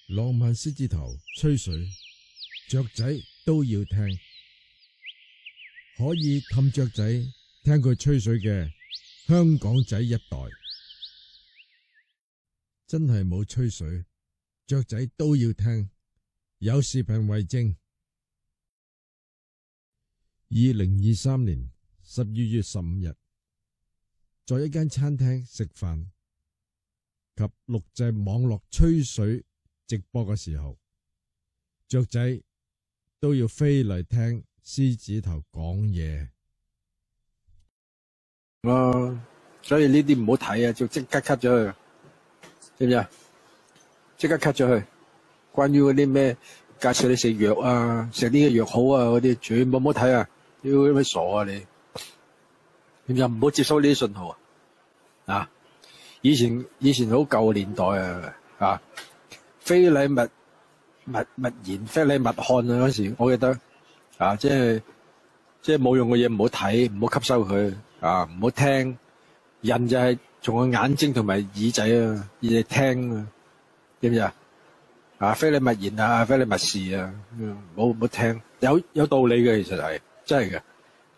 浪漫獅子頭吹水，雀仔都要聽，可以氹雀仔聽佢吹水嘅香港仔一代，真係冇吹水，雀仔都要聽，有視頻為證。2023年12月15日，在一間餐廳食飯及錄製網絡吹水直播嘅時候，雀仔都要飛嚟聽獅子頭講嘢。所以呢啲唔好睇啊，就即刻 cut 咗佢，知唔知啊？即刻 cut 咗佢。關於嗰啲咩介紹你食藥啊，食呢個藥好啊嗰啲，全部唔好睇啊！屌你咪傻啊你！你又唔好接收呢啲信號啊！以前好舊年代啊，非禮勿言，非禮勿看啊！嗰時我記得啊，即係冇用嘅嘢唔好睇，唔好吸收佢啊，唔好聽。人就係從個眼睛同埋耳仔啊，耳仔聽啊，知唔知啊？啊，非禮勿言啊，非禮勿視啊，唔好聽。有道理嘅，其實係真係嘅。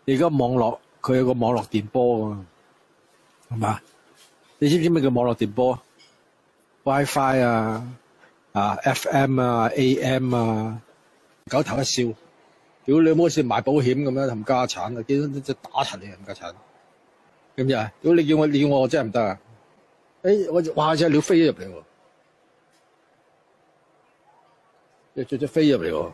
而家網絡佢有個網絡電波啊，係嘛？你知唔知咩叫網絡電波 ？WiFi 啊，FM 啊，AM 啊，九頭一笑。屌你好似賣保險咁樣冚家產啊！見到即打柒你冚家產，知唔知啊？如果你叫我真係唔得啊！我哇隻鳥飛咗入嚟喎，隻飛入嚟喎。